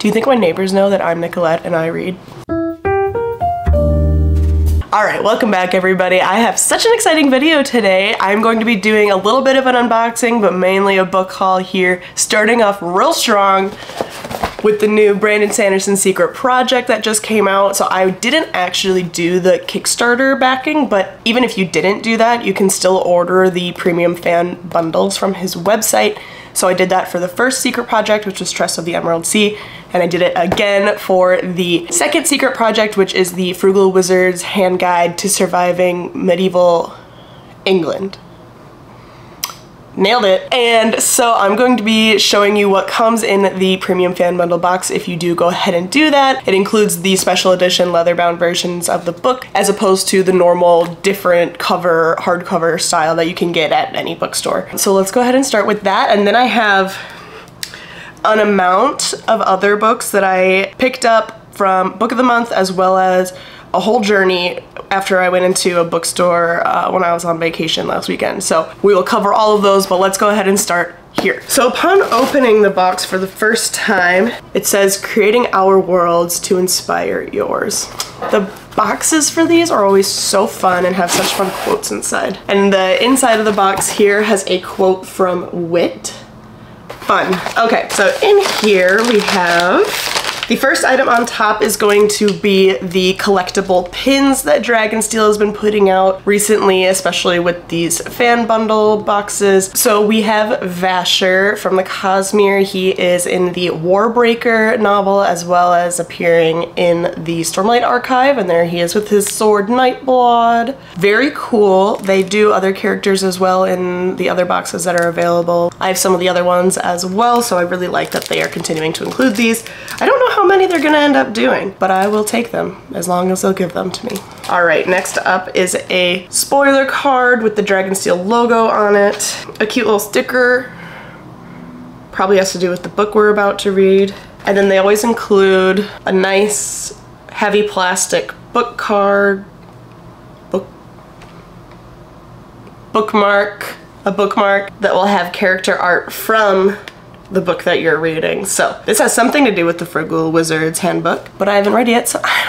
Do you think my neighbors know that I'm Nicolette and I read? Alright, welcome back everybody. I have such an exciting video today. I'm going to be doing a little bit of an unboxing, but mainly a book haul here, starting off real strong with the new Brandon Sanderson Secret Project that just came out. So I didn't actually do the Kickstarter backing, but even if you didn't do that, you can still order the premium fan bundles from his website. So I did that for the first secret project, which was Tress of the Emerald Sea, and I did it again for the second secret project, which is the Frugal Wizard's Hand Guide to Surviving Medieval England. Nailed it. And so I'm going to be showing you what comes in the premium fan bundle box if you do go ahead and do that. It includes the special edition leather-bound versions of the book as opposed to the normal different cover, hardcover style that you can get at any bookstore. So let's go ahead and start with that. And then I have an amount of other books that I picked up from Book of the Month, as well as a whole journey after I went into a bookstore when I was on vacation last weekend. So we will cover all of those, but let's go ahead and start here. So upon opening the box for the first time, it says, "Creating our worlds to inspire yours." The boxes for these are always so fun and have such fun quotes inside. And the inside of the box here has a quote from Wit. Fun. Okay, so in here we have the first item on top is going to be the collectible pins that Dragonsteel has been putting out recently, especially with these fan bundle boxes. So we have Vasher from the Cosmere. He is in the Warbreaker novel, as well as appearing in the Stormlight Archive, and there he is with his sword Nightblood. Very cool. They do other characters as well in the other boxes that are available. I have some of the other ones as well, so I really like that they are continuing to include these. I don't know how many they're gonna end up doing, but I will take them as long as they'll give them to me. All right, next up is a spoiler card with the Dragonsteel logo on it. A cute little sticker. Probably has to do with the book we're about to read. And then they always include a nice heavy plastic book card, bookmark, a bookmark that will have character art from the book that you're reading. So this has something to do with the Frugal Wizard's Handbook, but I haven't read it yet, so I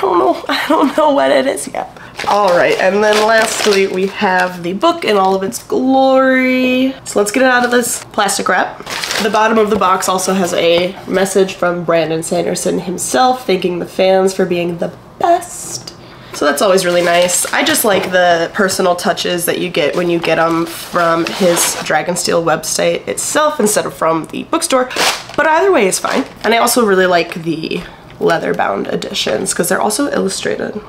don't know what it is yet. All right, and then lastly, we have the book in all of its glory. So let's get it out of this plastic wrap. The bottom of the box also has a message from Brandon Sanderson himself, thanking the fans for being the best. So that's always really nice. I just like the personal touches that you get when you get them from his Dragonsteel website itself instead of from the bookstore, but either way is fine. And I also really like the leather-bound editions because they're also illustrated.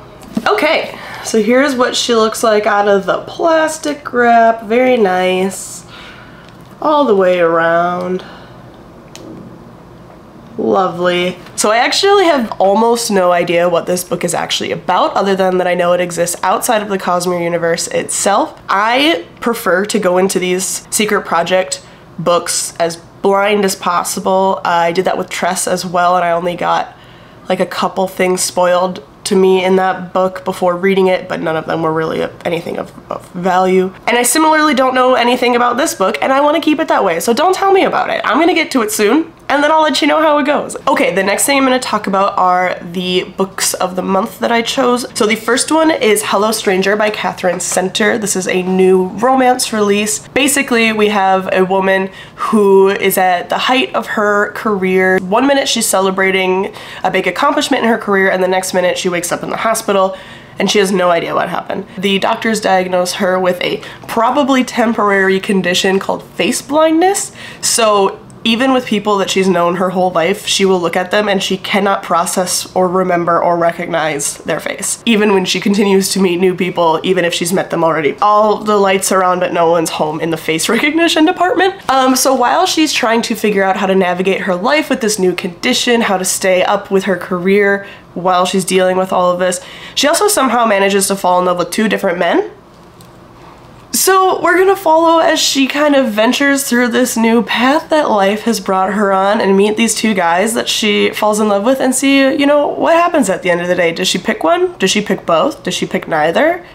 Okay, so here's what she looks like out of the plastic wrap. Very nice. All the way around. Lovely. So I actually have almost no idea what this book is actually about, other than that I know it exists outside of the Cosmere universe itself. I prefer to go into these secret project books as blind as possible. I did that with Tress as well, and I only got like a couple things spoiled to me in that book before reading it, but none of them were really anything of value. And I similarly don't know anything about this book, and I want to keep it that way, so don't tell me about it. I'm gonna get to it soon, and then I'll let you know how it goes. Okay, the next thing I'm gonna talk about are the books of the month that I chose. So the first one is Hello Stranger by Catherine Center. This is a new romance release. Basically, we have a woman who is at the height of her career. One minute she's celebrating a big accomplishment in her career, and the next minute she wakes up in the hospital and she has no idea what happened. The doctors diagnose her with a probably temporary condition called face blindness. So even with people that she's known her whole life, she will look at them and she cannot process or remember or recognize their face. Even when she continues to meet new people, even if she's met them already. All the lights are on, but no one's home in the face recognition department. So while she's trying to figure out how to navigate her life with this new condition, how to stay up with her career while she's dealing with all of this, she also somehow manages to fall in love with two different men. So we're gonna follow as she kind of ventures through this new path that life has brought her on and meet these two guys that she falls in love with and see, you know, what happens at the end of the day. Does she pick one? Does she pick both? Does she pick neither?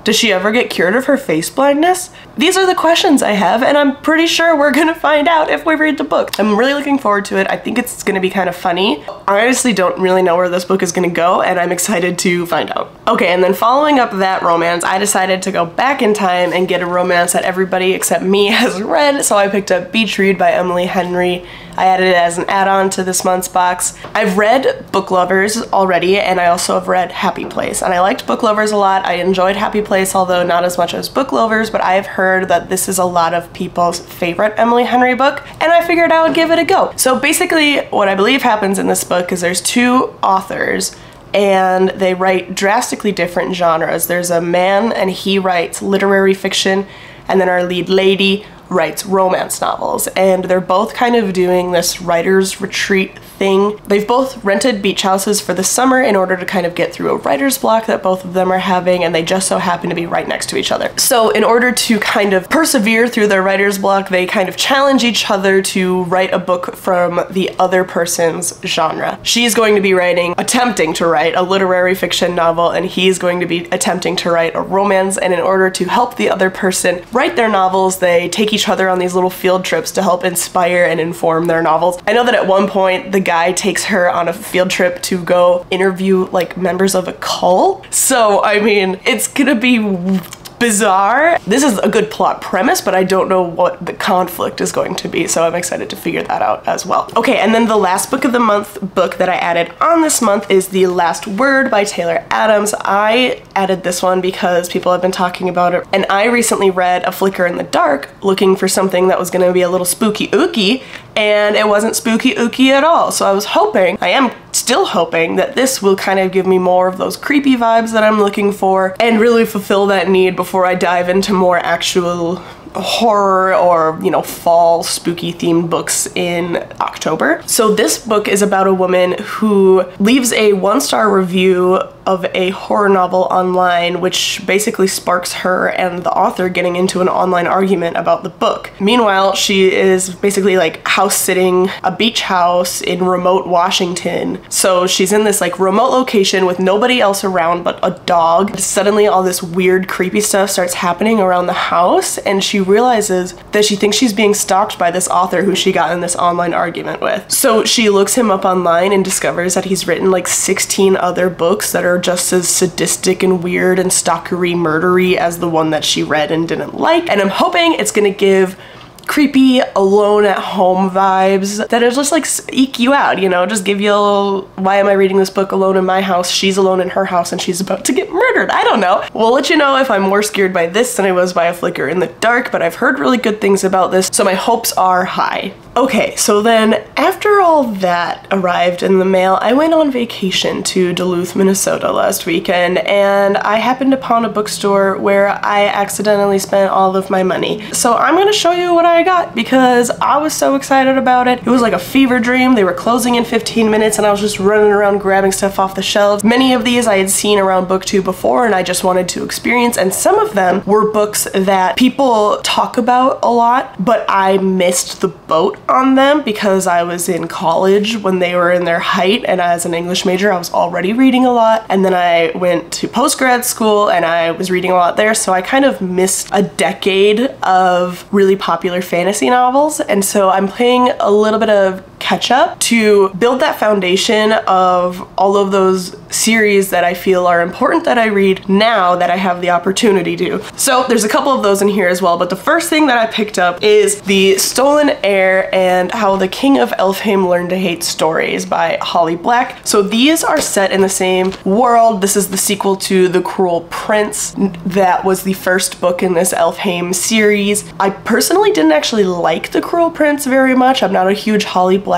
Does she ever get cured of her face blindness? These are the questions I have, and I'm pretty sure we're gonna find out if we read the book. I'm really looking forward to it. I think it's gonna be kind of funny. I honestly don't really know where this book is gonna go, and I'm excited to find out. Okay, and then following up that romance, I decided to go back in time and get a romance that everybody except me has read, so I picked up Beach Read by Emily Henry. I added it as an add-on to this month's box. I've read Book Lovers already, and I also have read Happy Place, and I liked Book Lovers a lot. I enjoyed Happy Place, although not as much as Book Lovers, but I've heard that this is a lot of people's favorite Emily Henry book, and I figured I would give it a go. So basically, what I believe happens in this book is there's two authors, and they write drastically different genres. There's a man, and he writes literary fiction, and then our lead lady writes romance novels, and they're both kind of doing this writer's retreat thing. They've both rented beach houses for the summer in order to kind of get through a writer's block that both of them are having, and they just so happen to be right next to each other. So in order to kind of persevere through their writer's block, they kind of challenge each other to write a book from the other person's genre. She's going to be attempting to write a literary fiction novel, and he's going to be attempting to write a romance, and in order to help the other person write their novels, they take each other on these little field trips to help inspire and inform their novels. I know that at one point the guy takes her on a field trip to go interview like members of a cult. So I mean, it's gonna be bizarre. This is a good plot premise, but I don't know what the conflict is going to be, so I'm excited to figure that out as well. Okay, and then the last book of the month book that I added on this month is The Last Word by Taylor Adams. I added this one because people have been talking about it, and I recently read A Flicker in the Dark looking for something that was gonna be a little spooky ooky, and it wasn't spooky ooky at all. So I am still hoping that this will kind of give me more of those creepy vibes that I'm looking for and really fulfill that need before I dive into more actual horror or, you know, fall spooky themed books in October. So this book is about a woman who leaves a 1-star review of a horror novel online, which basically sparks her and the author getting into an online argument about the book. Meanwhile, she is basically like house sitting a beach house in remote Washington. So she's in this like remote location with nobody else around but a dog. Suddenly all this weird creepy stuff starts happening around the house, and she realizes that she thinks she's being stalked by this author who she got in this online argument with. So she looks him up online and discovers that he's written like 16 other books that are just as sadistic and weird and stalkery murdery as the one that she read and didn't like. And I'm hoping it's gonna give creepy alone at home vibes that'll just like eke you out, you know, just give you a little, why am I reading this book alone in my house? She's alone in her house and she's about to get murdered. I don't know. We'll let you know if I'm more scared by this than I was by A Flicker in the Dark, but I've heard really good things about this, so my hopes are high. Okay, so then after all that arrived in the mail, I went on vacation to Duluth, Minnesota last weekend, and I happened upon a bookstore where I accidentally spent all of my money. So I'm gonna show you what I got because I was so excited about it. It was like a fever dream. They were closing in 15 minutes and I was just running around grabbing stuff off the shelves. Many of these I had seen around BookTube before and I just wanted to experience, and some of them were books that people talk about a lot, but I missed the boat on them because I was in college when they were in their height, and as an English major I was already reading a lot, and then I went to post-grad school and I was reading a lot there, so I kind of missed a decade of really popular fantasy novels, and so I'm playing a little bit of catch up to build that foundation of all of those series that I feel are important that I read now that I have the opportunity to. So there's a couple of those in here as well, but the first thing that I picked up is The Stolen Heir and How the King of Elfheim Learned to Hate Stories by Holly Black. So these are set in the same world. This is the sequel to The Cruel Prince. That was the first book in this Elfheim series. I personally didn't actually like The Cruel Prince very much. I'm not a huge Holly Black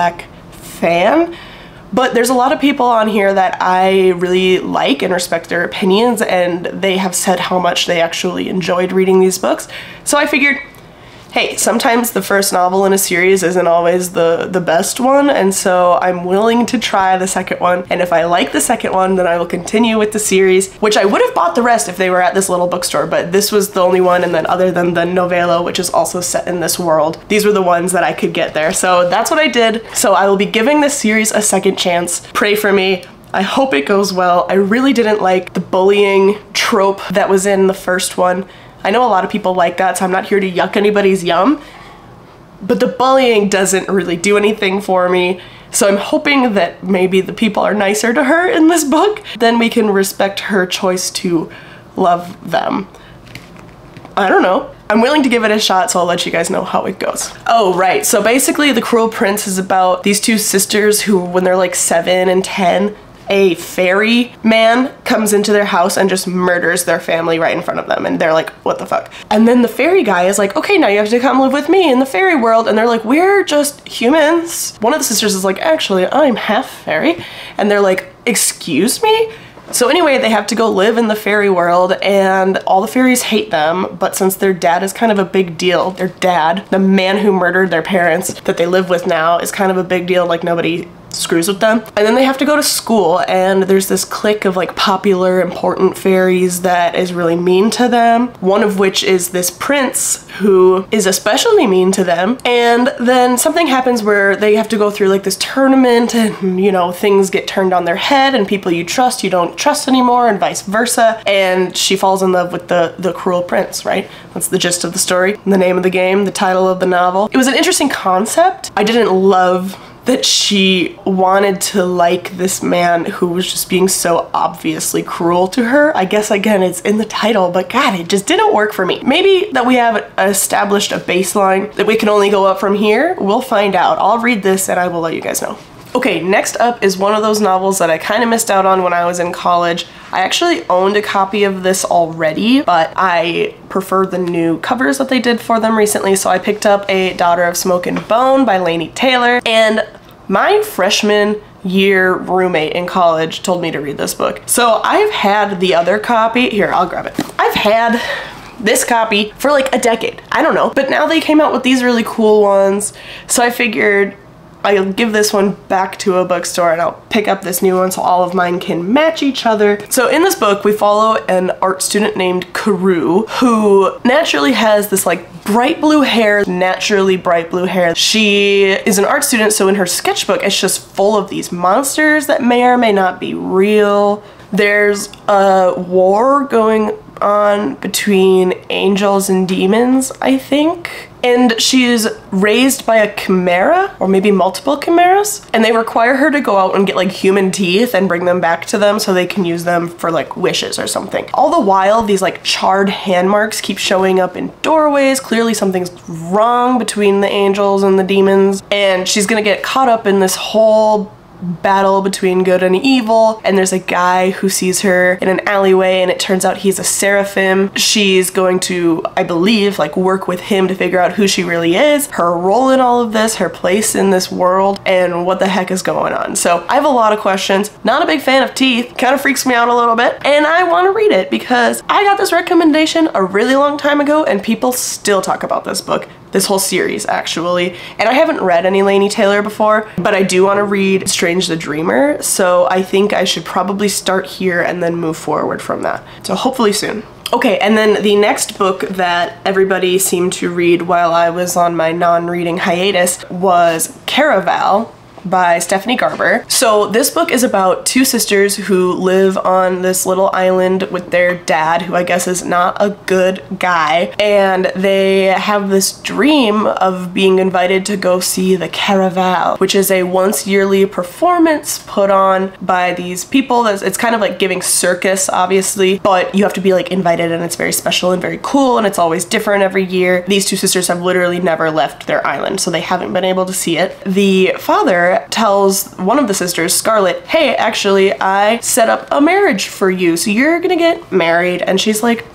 fan, but there's a lot of people on here that I really like and respect their opinions, and they have said how much they actually enjoyed reading these books. So I figured, hey, sometimes the first novel in a series isn't always the best one, and so I'm willing to try the second one, and if I like the second one, then I will continue with the series, which I would have bought the rest if they were at this little bookstore, but this was the only one, and then other than the novella, which is also set in this world, these were the ones that I could get there. So that's what I did. So I will be giving this series a second chance. Pray for me. I hope it goes well. I really didn't like the bullying trope that was in the first one. I know a lot of people like that, so I'm not here to yuck anybody's yum, but the bullying doesn't really do anything for me. So I'm hoping that maybe the people are nicer to her in this book. Then we can respect her choice to love them. I don't know. I'm willing to give it a shot, so I'll let you guys know how it goes. Oh, right. So basically, The Cruel Prince is about these two sisters who, when they're like 7 and 10, a fairy man comes into their house and just murders their family right in front of them. And they're like, what the fuck? And then the fairy guy is like, okay, now you have to come live with me in the fairy world. And they're like, we're just humans. One of the sisters is like, actually, I'm half fairy. And they're like, excuse me? So anyway, they have to go live in the fairy world, and all the fairies hate them, but since their dad is kind of a big deal, their dad, the man who murdered their parents that they live with now, is kind of a big deal, like nobody screws with them. And then they have to go to school, and there's this clique of like popular, important fairies that is really mean to them. One of which is this prince who is especially mean to them. And then something happens where they have to go through like this tournament, and you know, things get turned on their head, and people you trust, you don't trust anymore, and vice versa. And she falls in love with the cruel prince, right? That's the gist of the story, the name of the game, the title of the novel. It was an interesting concept. I didn't love that she wanted to like this man who was just being so obviously cruel to her. I guess again, it's in the title, but God, it just didn't work for me. Maybe that we have established a baseline that we can only go up from here. We'll find out. I'll read this and I will let you guys know. Okay, next up is one of those novels that I kind of missed out on when I was in college. I actually owned a copy of this already, but I prefer the new covers that they did for them recently, so I picked up A Daughter of Smoke and Bone by Laini Taylor, and my freshman year roommate in college told me to read this book. So I've had the other copy. Here, I'll grab it. I've had this copy for like a decade. I don't know, but now they came out with these really cool ones, so I figured I'll give this one back to a bookstore and I'll pick up this new one so all of mine can match each other. So in this book, we follow an art student named Karu, who naturally has this like bright blue hair, naturally bright blue hair. She is an art student, so in her sketchbook, it's just full of these monsters that may or may not be real. There's a war going on between angels and demons, I think. And she's raised by a chimera, or maybe multiple chimeras, and they require her to go out and get like human teeth and bring them back to them so they can use them for like wishes or something. All the while, these like charred hand marks keep showing up in doorways. Clearly something's wrong between the angels and the demons, and she's gonna get caught up in this whole battle between good and evil, and there's a guy who sees her in an alleyway and it turns out he's a seraphim. She's going to, I believe, like work with him to figure out who she really is, her role in all of this, her place in this world, and what the heck is going on. So I have a lot of questions. Not a big fan of teeth, kind of freaks me out a little bit, and I want to read it because I got this recommendation a really long time ago and people still talk about this book. This whole series, actually. And I haven't read any Laini Taylor before, but I do want to read Strange the Dreamer, so I think I should probably start here and then move forward from that. So hopefully soon. Okay, and then the next book that everybody seemed to read while I was on my non-reading hiatus was Caraval by Stephanie Garber. So this book is about two sisters who live on this little island with their dad, who I guess is not a good guy, and they have this dream of being invited to go see the Caraval, which is a once yearly performance put on by these people. It's kind of like giving circus, obviously, but you have to be like invited, and it's very special and very cool, and it's always different every year. These two sisters have literally never left their island, so they haven't been able to see it. The father tells one of the sisters, Scarlett, hey, actually, I set up a marriage for you, so you're gonna get married. And she's like,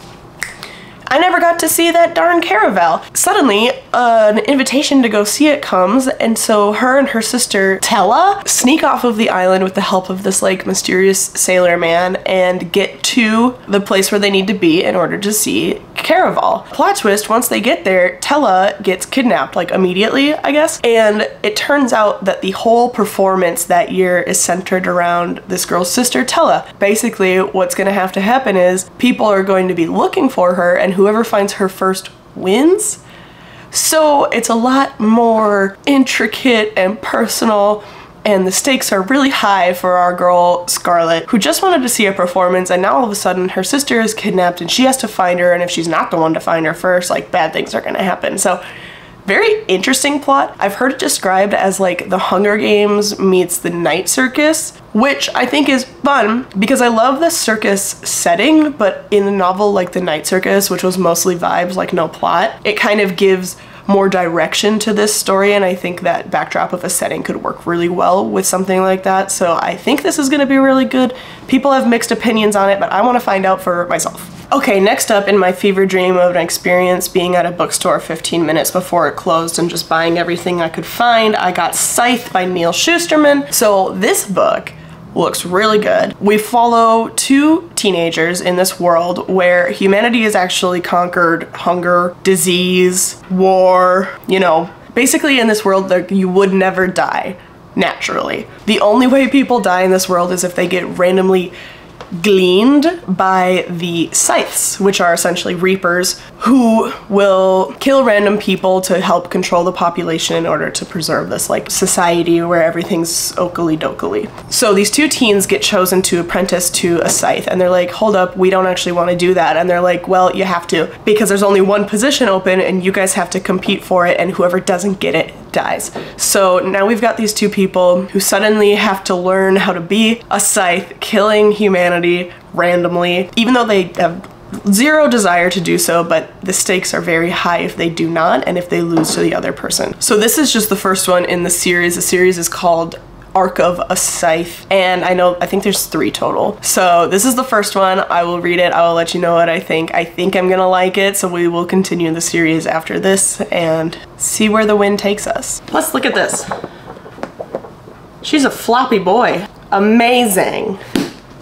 I never got to see that darn Caraval. Suddenly, an invitation to go see it comes, and so her and her sister, Tella, sneak off of the island with the help of this like mysterious sailor man and get to the place where they need to be in order to see Caraval. Plot twist, once they get there, Tella gets kidnapped, like immediately, I guess, and it turns out that the whole performance that year is centered around this girl's sister, Tella. Basically, what's gonna have to happen is people are going to be looking for her, and whoever finds her first wins. So it's a lot more intricate and personal and the stakes are really high for our girl Scarlet, who just wanted to see a performance, and now all of a sudden her sister is kidnapped and she has to find her, and if she's not the one to find her first, like bad things are gonna happen. So very interesting plot. I've heard it described as like the Hunger Games meets the Night Circus, which I think is fun because I love the circus setting, but in a novel like The Night Circus, which was mostly vibes, like no plot, it kind of gives more direction to this story, and I think that backdrop of a setting could work really well with something like that. So I think this is gonna be really good. People have mixed opinions on it, but I wanna find out for myself. Okay, next up in my fever dream of an experience being at a bookstore 15 minutes before it closed and just buying everything I could find, I got Scythe by Neil Shusterman. So this book looks really good. We follow two teenagers in this world where humanity has actually conquered hunger, disease, war, you know, basically in this world that you would never die naturally. The only way people die in this world is if they get randomly gleaned by the Scythes, which are essentially reapers who will kill random people to help control the population in order to preserve this like society where everything's okily dokily. So these two teens get chosen to apprentice to a Scythe, and they're like, hold up, we don't actually want to do that. And they're like, well, you have to, because there's only one position open and you guys have to compete for it, and whoever doesn't get it dies. So now we've got these two people who suddenly have to learn how to be a Scythe, killing humanity randomly, even though they have zero desire to do so, but the stakes are very high if they do not and if they lose to the other person. So this is just the first one in the series. The series is called Arc of a Scythe, and I think there's 3 total. So this is the first one. I will read it. I will let you know what I think. I think I'm gonna like it, so we will continue the series after this and see where the wind takes us. Let's look at this. She's a floppy boy. Amazing.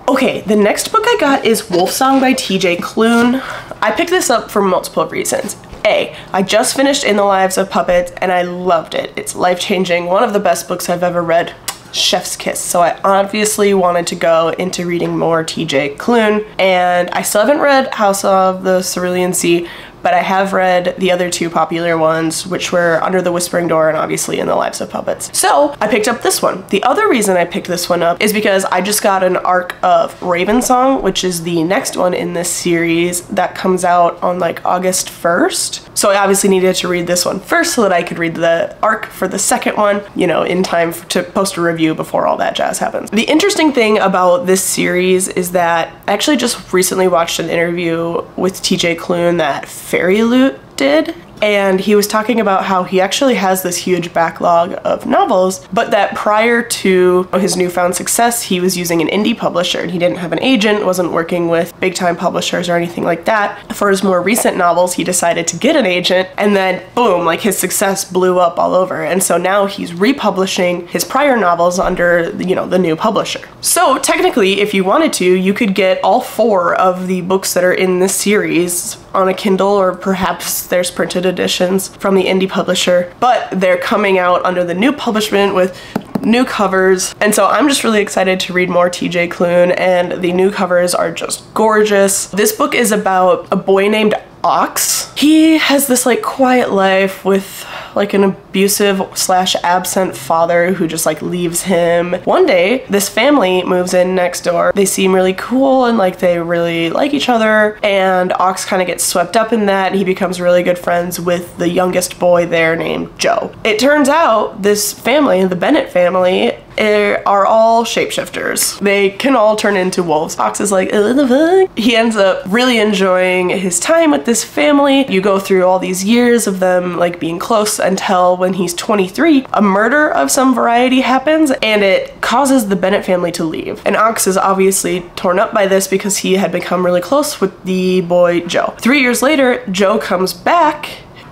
Okay, the next book I got is Wolfsong by TJ Klune. I picked this up for multiple reasons. A, I just finished In the Lives of Puppets and I loved it. It's life-changing, one of the best books I've ever read. Chef's kiss. So I obviously wanted to go into reading more TJ Klune, and I still haven't read House of the Cerulean Sea, but I have read the other 2 popular ones, which were Under the Whispering Door and obviously In the Lives of Puppets. So I picked up this one. The other reason I picked this one up is because I just got an arc of Ravensong, which is the next one in this series that comes out on like August 1st. So I obviously needed to read this one first so that I could read the arc for the second one, you know, in time to post a review before all that jazz happens. The interesting thing about this series is that I actually just recently watched an interview with TJ Klune that Fairy Loot did, and he was talking about how he actually has this huge backlog of novels, but that prior to his newfound success, he was using an indie publisher and he didn't have an agent, wasn't working with big time publishers or anything like that. For his more recent novels, he decided to get an agent, and then boom, like his success blew up all over. And so now he's republishing his prior novels under, you know, the new publisher. So technically, if you wanted to, you could get all 4 of the books that are in this series on a Kindle, or perhaps there's printed editions from the indie publisher, but they're coming out under the new publishment with new covers. And so I'm just really excited to read more TJ Klune, and the new covers are just gorgeous. This book is about a boy named Ox. He has this like quiet life with like an abusive / absent father who just like leaves him. One day, this family moves in next door. They seem really cool and like they really like each other, and Ox kind of gets swept up in that. He becomes really good friends with the youngest boy there named Joe. It turns out this family, the Bennett family, are all shapeshifters. They can all turn into wolves. Ox is like, what the fuck? He ends up really enjoying his time with this family. You go through all these years of them like being close until when he's 23, a murder of some variety happens and it causes the Bennett family to leave. And Ox is obviously torn up by this because he had become really close with the boy Joe. 3 years later, Joe comes back,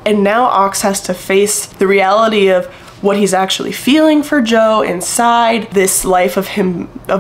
and now Ox has to face the reality of what he's actually feeling for Joe inside this life of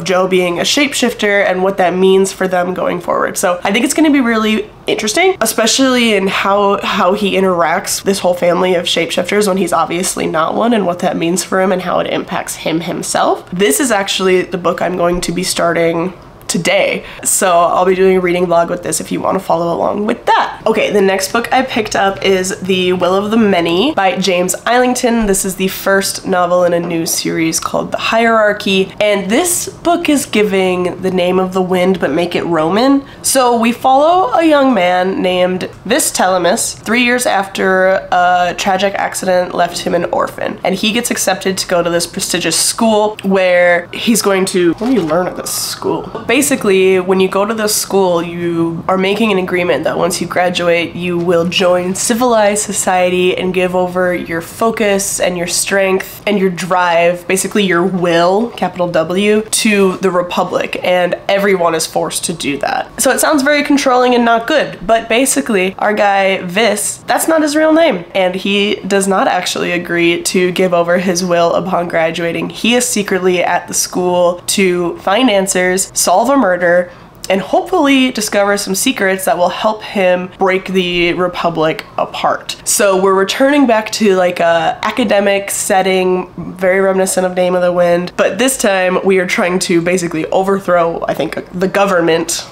Joe being a shapeshifter and what that means for them going forward. So I think it's going to be really interesting, especially in how he interacts this whole family of shapeshifters when he's obviously not one, and what that means for him and how it impacts him himself. This is actually the book I'm going to be starting today. So I'll be doing a reading vlog with this if you want to follow along with that. Okay, the next book I picked up is The Will of the Many by James Islington. This is the first novel in a new series called The Hierarchy, and this book is giving The Name of the Wind but make it Roman. So we follow a young man named Vistelemus 3 years after a tragic accident left him an orphan, and he gets accepted to go to this prestigious school where he's going to, what do you learn at this school? Basically, when you go to this school, you are making an agreement that once you graduate, you will join civilized society and give over your focus and your strength and your drive, basically your will, capital W, to the Republic, and everyone is forced to do that. So it sounds very controlling and not good, but basically our guy Vis, that's not his real name, and he does not actually agree to give over his will upon graduating. He is secretly at the school to find answers, solve a murder, and hopefully discover some secrets that will help him break the Republic apart. So we're returning back to like a academic setting, very reminiscent of Name of the Wind, but this time we are trying to basically overthrow, I think, the government,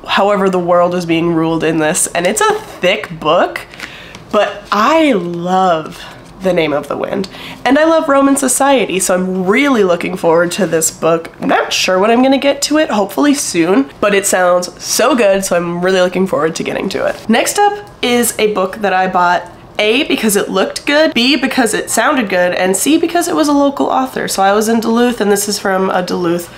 however the world is being ruled in this. And it's a thick book, but I love The Name of the Wind, and I love Roman society, so I'm really looking forward to this book. I'm not sure when I'm gonna get to it, hopefully soon, but it sounds so good, so I'm really looking forward to getting to it. Next up is a book that I bought, A, because it looked good, B, because it sounded good, and C, because it was a local author. So I was in Duluth, and this is from a Duluth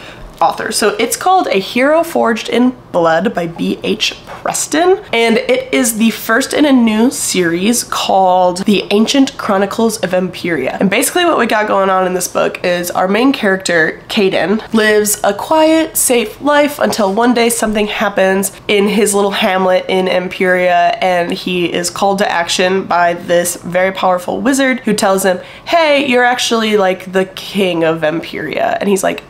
author. So it's called A Hero Forged in Blood by B.H. Preston, and it is the first in a new series called The Ancient Chronicles of Empiria. And basically what we got going on in this book is our main character, Caden, lives a quiet, safe life until one day something happens in his little hamlet in Empiria, and he is called to action by this very powerful wizard who tells him, hey, you're actually like the king of Empiria. And he's like,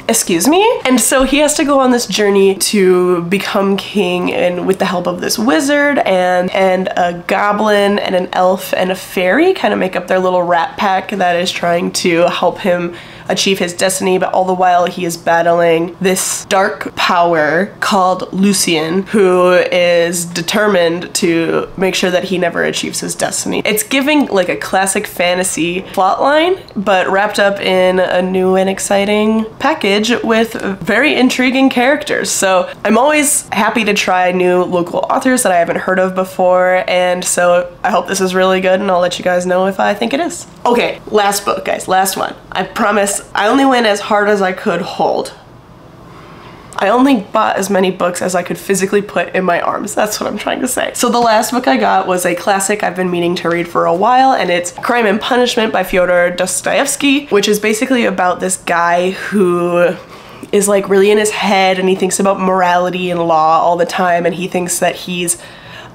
excuse me? And so he has to go on this journey to become king, and with the help of this wizard and a goblin and an elf and a fairy kind of make up their little rat pack that is trying to help him achieve his destiny, but all the while he is battling this dark power called Lucian, who is determined to make sure that he never achieves his destiny. It's giving like a classic fantasy plotline, but wrapped up in a new and exciting package with very intriguing characters. So I'm always happy to try new local authors that I haven't heard of before, and so I hope this is really good, and I'll let you guys know if I think it is. Okay, last book, guys, last one. I promise I only went as hard as I could hold. I only bought as many books as I could physically put in my arms. That's what I'm trying to say. So the last book I got was a classic I've been meaning to read for a while, and it's Crime and Punishment by Fyodor Dostoevsky, which is basically about this guy who is like really in his head, and he thinks about morality and law all the time, and he thinks that he's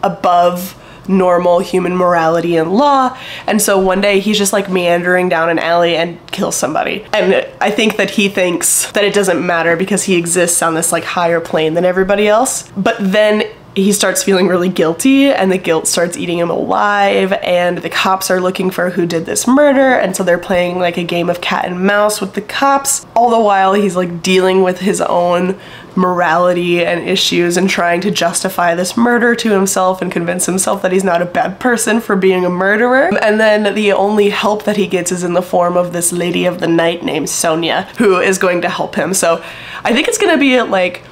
above normal human morality and law, and so one day he's just like meandering down an alley and kills somebody. And I think that he thinks that it doesn't matter because he exists on this like higher plane than everybody else, but then he starts feeling really guilty, and the guilt starts eating him alive, and the cops are looking for who did this murder, and so they're playing like a game of cat and mouse with the cops. All the while he's like dealing with his own morality and issues and trying to justify this murder to himself and convince himself that he's not a bad person for being a murderer. And then the only help that he gets is in the form of this lady of the night named Sonia, who is going to help him. So I think it's gonna be like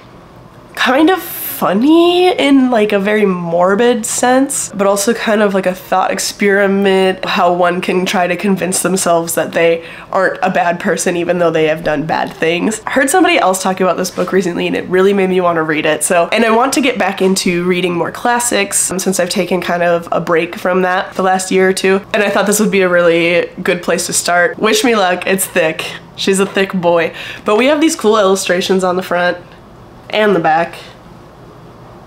kind of funny in like a very morbid sense, but also kind of like a thought experiment, how one can try to convince themselves that they aren't a bad person even though they have done bad things. I heard somebody else talk about this book recently, and it really made me want to read it. So, and I want to get back into reading more classics since I've taken kind of a break from that the last year or two, and I thought this would be a really good place to start. Wish me luck. It's thick. She's a thick boy. But we have these cool illustrations on the front and the back.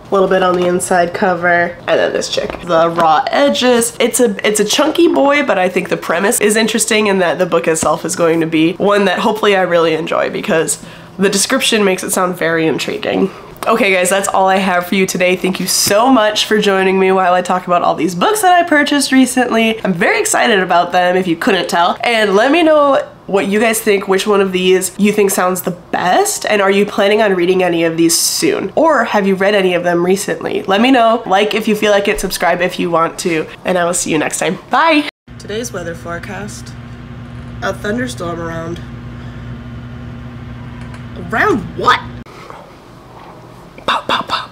A little bit on the inside cover, and then this chick. The raw edges. It's a chunky boy, but I think the premise is interesting, and that the book itself is going to be one that hopefully I really enjoy because the description makes it sound very intriguing. Okay guys, that's all I have for you today. Thank you so much for joining me while I talk about all these books that I purchased recently. I'm very excited about them if you couldn't tell, and let me know what you guys think, which one of these you think sounds the best, and are you planning on reading any of these soon? Or have you read any of them recently? Let me know. Like if you feel like it, subscribe if you want to, and I will see you next time. Bye! Today's weather forecast. A thunderstorm around. Around what? Pop, pop, pop.